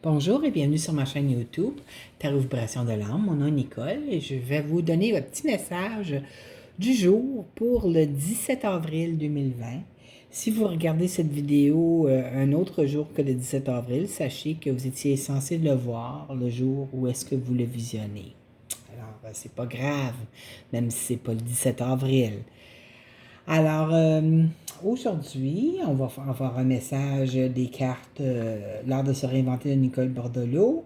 Bonjour et bienvenue sur ma chaîne YouTube, Tarot Vibration de l'âme. Mon nom est Nicole et je vais vous donner le petit message du jour pour le 17 avril 2020. Si vous regardez cette vidéo un autre jour que le 17 avril, sachez que vous étiez censé le voir le jour où est-ce que vous le visionnez. Alors, c'est pas grave, même si c'est pas le 17 avril. Alors, aujourd'hui, on va avoir un message des cartes L'art de se réinventer de Nicole Bordelot.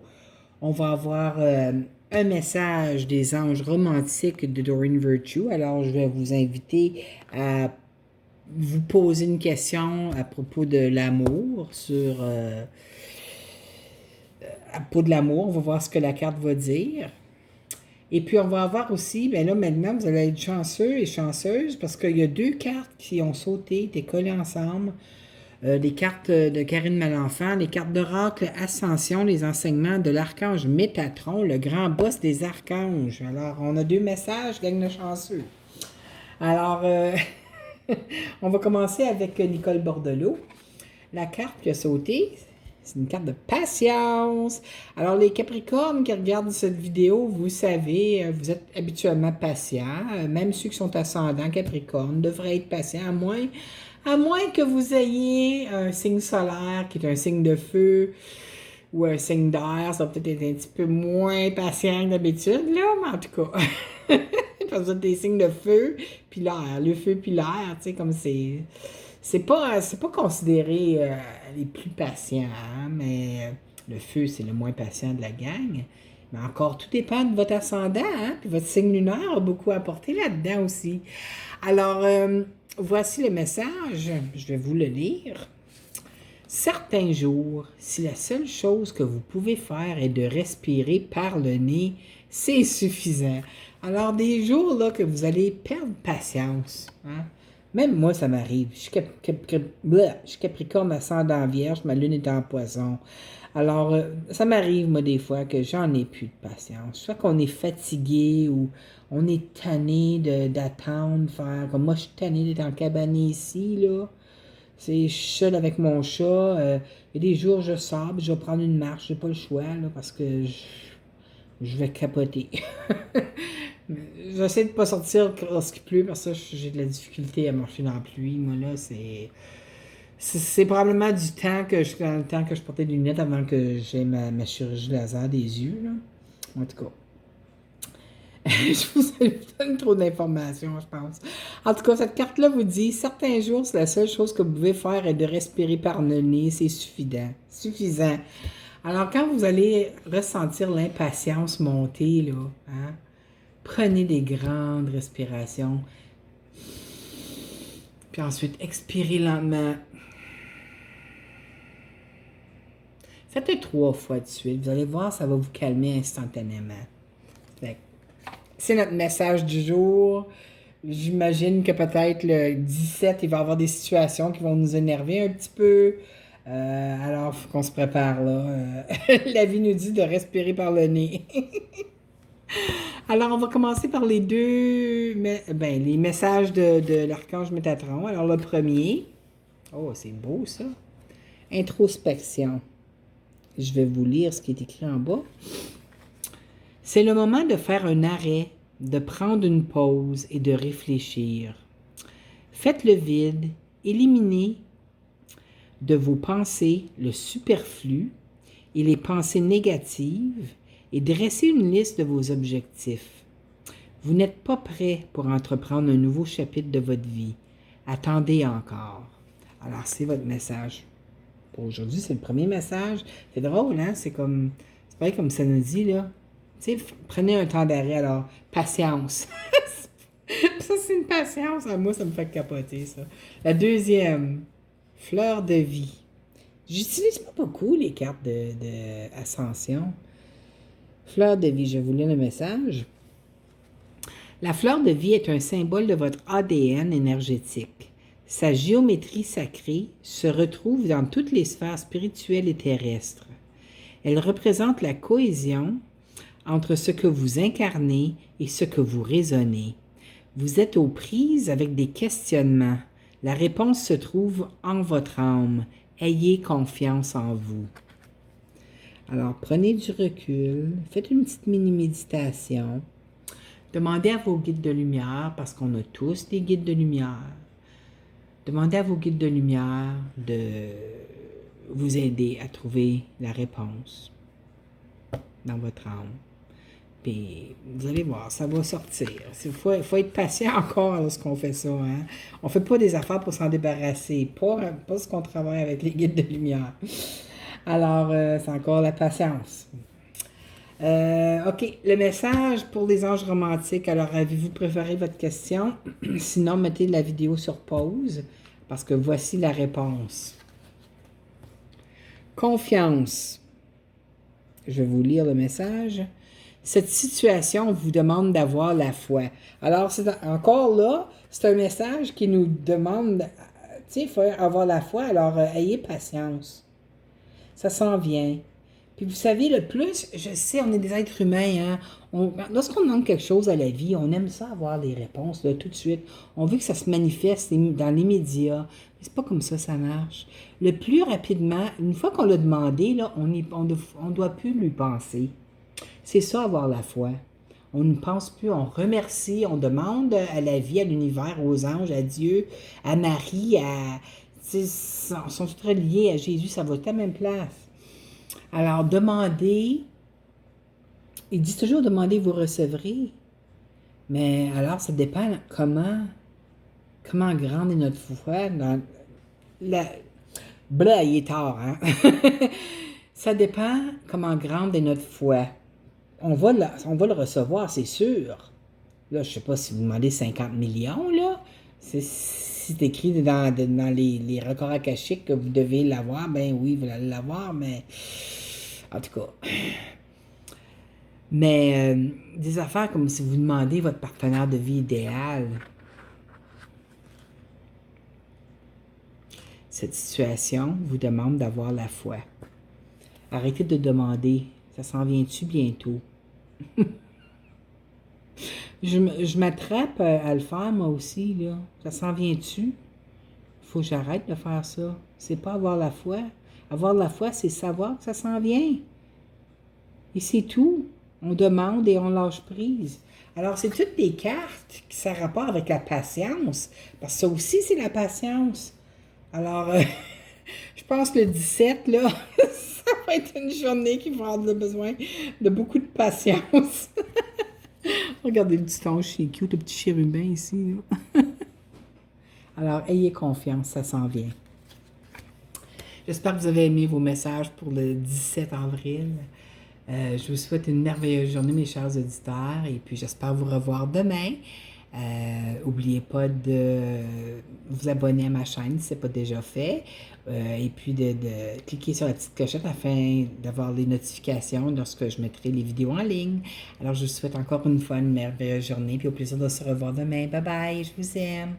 On va avoir un message des anges romantiques de Doreen Virtue. Alors, je vais vous inviter à vous poser une question à propos de l'amour, à propos de l'amour. On va voir ce que la carte va dire. Et puis, on va avoir aussi, bien là, maintenant, vous allez être chanceux et chanceuse parce qu'il y a deux cartes qui ont sauté, étaient collées ensemble. Les cartes de Karine Malenfant, les cartes d'Oracle Ascension, les enseignements de l'archange Métatron, le grand boss des archanges. Alors, on a deux messages, gang de chanceux. Alors, on va commencer avec Nicole Bordelot. La carte qui a sauté, c'est une carte de patience. Alors, les Capricornes qui regardent cette vidéo, vous savez, vous êtes habituellement patients. Même ceux qui sont ascendants Capricorne devraient être patients, à moins que vous ayez un signe solaire qui est un signe de feu ou un signe d'air. Ça va peut-être être un petit peu moins patient que d'habitude, là, mais en tout cas. Parce que vous êtes des signes de feu, puis l'air. Le feu, puis l'air, tu sais, comme c'est pas considéré les plus patients, hein, mais le feu, c'est le moins patient de la gang. Mais encore, tout dépend de votre ascendant, hein, puis votre signe lunaire a beaucoup apporté là-dedans aussi. Alors, voici le message, je vais vous le lire. Certains jours, si la seule chose que vous pouvez faire est de respirer par le nez, c'est suffisant. Alors, des jours là que vous allez perdre patience, hein? Même moi, ça m'arrive. Je suis Capricorne ascendant Vierge, ma lune est en Poisson. Alors, ça m'arrive, moi, des fois, que j'en ai plus de patience. Soit qu'on est fatigué ou on est tanné d'attendre, faire comme moi, je suis tanné d'être en cabane ici, là. Je suis seule avec mon chat. Il y a des jours, je sors, je vais prendre une marche. J'ai pas le choix, là, parce que je vais capoter. J'essaie de pas sortir lorsqu'il pleut, parce que j'ai de la difficulté à marcher dans la pluie. Moi, là, c'est probablement dans le temps que je portais des lunettes avant que j'aie ma chirurgie laser des yeux, là. En tout cas. Je vous donne trop d'informations, je pense. En tout cas, cette carte-là vous dit, certains jours, c'est la seule chose que vous pouvez faire est de respirer par le nez, c'est suffisant. Alors, quand vous allez ressentir l'impatience monter, là, hein, prenez des grandes respirations, puis ensuite, expirez lentement. Faites-le 3 fois de suite. Vous allez voir, ça va vous calmer instantanément. C'est notre message du jour. J'imagine que peut-être le 17, il va y avoir des situations qui vont nous énerver un petit peu. Alors, il faut qu'on se prépare là. La vie nous dit de respirer par le nez. Alors, on va commencer par les les messages de l'archange Métatron. Alors, le premier. Oh, c'est beau ça. Introspection. Je vais vous lire ce qui est écrit en bas. C'est le moment de faire un arrêt, de prendre une pause et de réfléchir. Faites le vide, éliminez de vos pensées le superflu et les pensées négatives et dressez une liste de vos objectifs. Vous n'êtes pas prêt pour entreprendre un nouveau chapitre de votre vie. Attendez encore. Alors, c'est votre message. Pour aujourd'hui, c'est le premier message. C'est drôle, hein? C'est pareil comme ça nous dit, là. Tu sais, prenez un temps d'arrêt, alors, patience. Ça, c'est une patience. Ah, moi, ça me fait capoter, ça. La deuxième, fleur de vie. J'utilise pas beaucoup les cartes de Ascension. Fleur de vie, je vous lis le message. La fleur de vie est un symbole de votre ADN énergétique. Sa géométrie sacrée se retrouve dans toutes les sphères spirituelles et terrestres. Elle représente la cohésion entre ce que vous incarnez et ce que vous raisonnez. Vous êtes aux prises avec des questionnements. La réponse se trouve en votre âme. Ayez confiance en vous. Alors, prenez du recul, faites une petite mini-méditation. Demandez à vos guides de lumière, parce qu'on a tous des guides de lumière. Demandez à vos guides de lumière de vous aider à trouver la réponse dans votre âme. Puis, vous allez voir, ça va sortir. Il faut être patient encore lorsqu'on fait ça. Hein? On ne fait pas des affaires pour s'en débarrasser. Pas ce qu'on travaille avec les guides de lumière. Alors, c'est encore la patience. OK, le message pour les anges romantiques. Alors, avez-vous préféré votre question? Sinon, mettez la vidéo sur pause, parce que voici la réponse. Confiance. Je vais vous lire le message. Cette situation vous demande d'avoir la foi. Alors, encore là, c'est un message qui nous demande, tu sais, il faut avoir la foi, alors ayez patience. Ça s'en vient. Puis vous savez, le plus, je sais, on est des êtres humains, hein? Lorsqu'on demande quelque chose à la vie, on aime ça avoir les réponses là, tout de suite. On veut que ça se manifeste dans les médias. Mais c'est pas comme ça marche. Le plus rapidement, une fois qu'on l'a demandé, là, on ne doit plus lui penser. C'est ça, avoir la foi. On ne pense plus, on remercie, on demande à la vie, à l'univers, aux anges, à Dieu, à Marie, ils sont tous reliés à Jésus, ça va à la même place. Alors, demandez, il dit toujours demandez, vous recevrez. Mais alors, ça dépend comment grande est notre foi. Il est tard, hein? Ça dépend comment grande est notre foi. On va le recevoir, c'est sûr. Là, je ne sais pas si vous demandez 50 millions, là. C'est écrit dans les records akashiques que vous devez l'avoir. Ben oui, vous allez l'avoir, mais... En tout cas. Mais des affaires comme si vous demandez votre partenaire de vie idéal. Cette situation vous demande d'avoir la foi. Arrêtez de demander. Ça s'en vient-tu bientôt? Je m'attrape à le faire, moi aussi, là. Ça s'en vient-tu? Il faut que j'arrête de faire ça. C'est pas avoir la foi. Avoir la foi, c'est savoir que ça s'en vient. Et c'est tout. On demande et on lâche prise. Alors, c'est toutes des cartes qui ont rapport avec la patience. Parce que ça aussi, c'est la patience. Alors, je pense que le 17, là, ça va être une journée qui va avoir besoin de beaucoup de patience. Regardez le petit ange, c'est cute, le petit chérubin ici. Alors, ayez confiance, ça s'en vient. J'espère que vous avez aimé vos messages pour le 17 avril. Je vous souhaite une merveilleuse journée, mes chers auditeurs, et puis j'espère vous revoir demain. N'oubliez pas de vous abonner à ma chaîne si ce n'est pas déjà fait, et puis de cliquer sur la petite clochette afin d'avoir les notifications lorsque je mettrai les vidéos en ligne. Alors, je vous souhaite encore une fois une merveilleuse journée, puis au plaisir de se revoir demain. Bye bye, je vous aime.